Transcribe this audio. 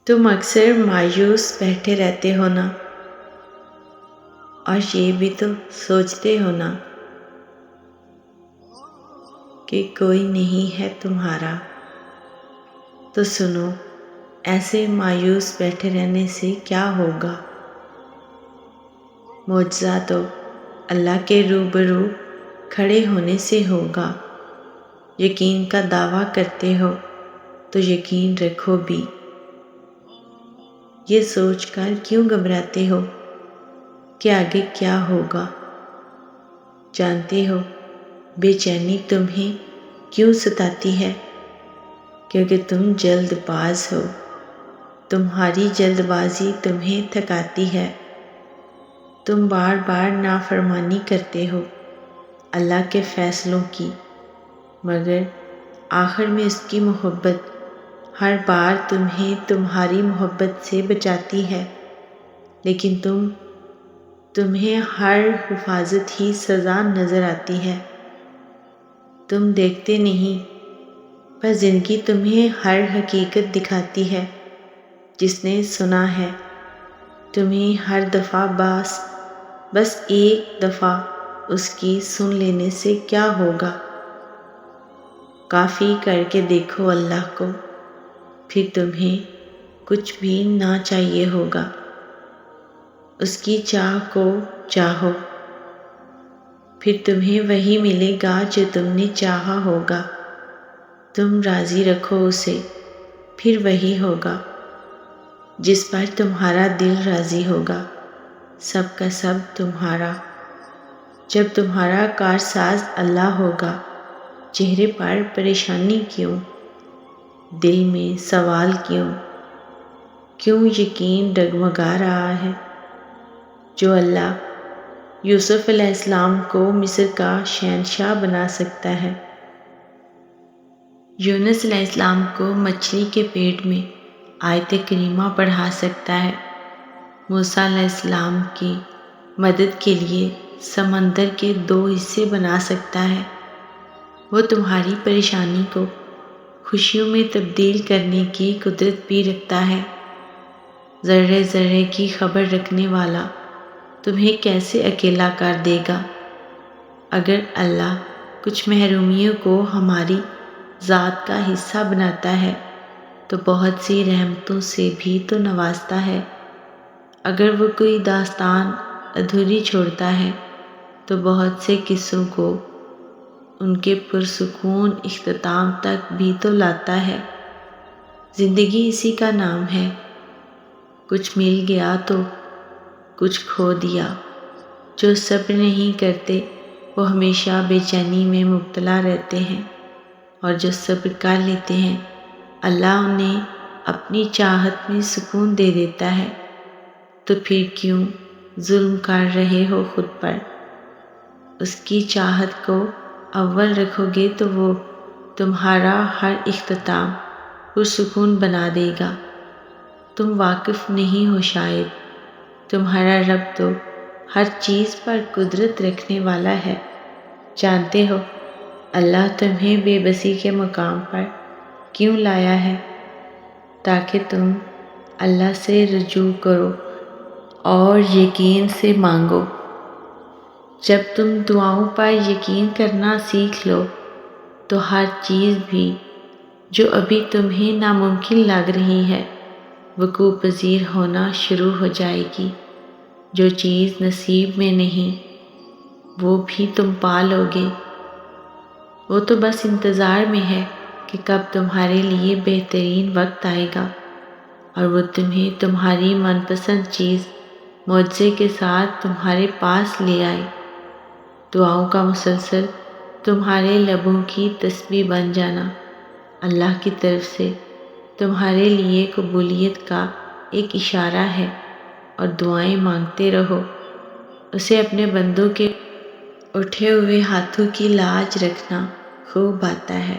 تم اکثر مایوس بیٹھے رہتے ہو نا، اور یہ بھی تو سوچتے ہو نا کہ کوئی نہیں ہے تمہارا۔ تو سنو، ایسے مایوس بیٹھے رہنے سے کیا ہوگا؟ معجزہ تو اللہ کے روبرو کھڑے ہونے سے ہوگا۔ یقین کا دعویٰ کرتے ہو تو یقین رکھو بھی۔ یہ سوچ کر کیوں گھبراتے ہو کہ آگے کیا ہوگا؟ جانتے ہو بے چینی تمہیں کیوں ستاتی ہے؟ کیونکہ تم جلد باز ہو۔ تمہاری جلد بازی تمہیں تھکاتی ہے۔ تم بار بار نافرمانی کرتے ہو اللہ کے فیصلوں کی، مگر آخر میں اس کی محبت ہر بار تمہیں تمہاری محبت سے بچاتی ہے، لیکن تمہیں ہر حفاظت ہی سزا نظر آتی ہے۔ تم دیکھتے نہیں، پر زندگی تمہیں ہر حقیقت دکھاتی ہے جس نے سنا ہے۔ تمہیں ہر دفعہ بس ایک دفعہ اس کی سن لینے سے کیا ہوگا؟ کافی کر کے دیکھو اللہ کو، پھر تمہیں کچھ بھی نہ چاہیے ہوگا۔ اس کی چاہ کو چاہو، پھر تمہیں وہی ملے گا جو تم نے چاہا ہوگا۔ تم راضی رکھو اسے، پھر وہی ہوگا جس پر تمہارا دل راضی ہوگا، سب کا سب تمہارا۔ جب تمہارا کارساز اللہ ہوگا، چہرے پر پریشانی کیوں؟ دل میں سوال کیوں یقین ڈگمگا رہا ہے؟ جو اللہ یوسف علیہ السلام کو مصر کا شہنشاہ بنا سکتا ہے، یونس علیہ السلام کو مچھلی کے پیٹ میں آیت کریمہ پڑھا سکتا ہے، موسیٰ علیہ السلام کی مدد کے لیے سمندر کے 2 حصے بنا سکتا ہے، وہ تمہاری پریشانی کو خوشیوں میں تبدیل کرنے کی قدرت بھی رکھتا ہے۔ ذرے ذرے کی خبر رکھنے والا تمہیں کیسے اکیلا کر دے گا؟ اگر اللہ کچھ محرومیوں کو ہماری ذات کا حصہ بناتا ہے تو بہت سی رحمتوں سے بھی تو نوازتا ہے۔ اگر وہ کوئی داستان ادھوری چھوڑتا ہے تو بہت سے قصوں کو ان کے پرسکون اختتام تک بھی تو لاتا ہے۔ زندگی اسی کا نام ہے، کچھ مل گیا تو کچھ کھو دیا۔ جو صبر نہیں کرتے وہ ہمیشہ بے چینی میں مبتلا رہتے ہیں، اور جو صبر کر لیتے ہیں اللہ انہیں اپنی چاہت میں سکون دے دیتا ہے۔ تو پھر کیوں ظلم کر رہے ہو خود پر؟ اس کی چاہت کو اول رکھو گے تو وہ تمہارا ہر اختتام پرسکون بنا دے گا۔ تم واقف نہیں ہو شاید، تمہارا رب تو ہر چیز پر قدرت رکھنے والا ہے۔ جانتے ہو اللہ تمہیں بے بسی کے مقام پر کیوں لایا ہے؟ تاکہ تم اللہ سے رجوع کرو اور یقین سے مانگو۔ جب تم دعاؤں پر یقین کرنا سیکھ لو تو ہر چیز بھی جو ابھی تمہیں ناممکن لگ رہی ہے وقوع پذیر ہونا شروع ہو جائے گی۔ جو چیز نصیب میں نہیں وہ بھی تم پا لو گے۔ وہ تو بس انتظار میں ہے کہ کب تمہارے لیے بہترین وقت آئے گا اور وہ تمہیں تمہاری من پسند چیز معجزے کے ساتھ تمہارے پاس لے آئے۔ دعاؤں کا مسلسل تمہارے لبوں کی تسبیح بن جانا اللہ کی طرف سے تمہارے لیے قبولیت کا ایک اشارہ ہے، اور دعائیں مانگتے رہو۔ اسے اپنے بندوں کے اٹھے ہوئے ہاتھوں کی لاج رکھنا خوب آتا ہے۔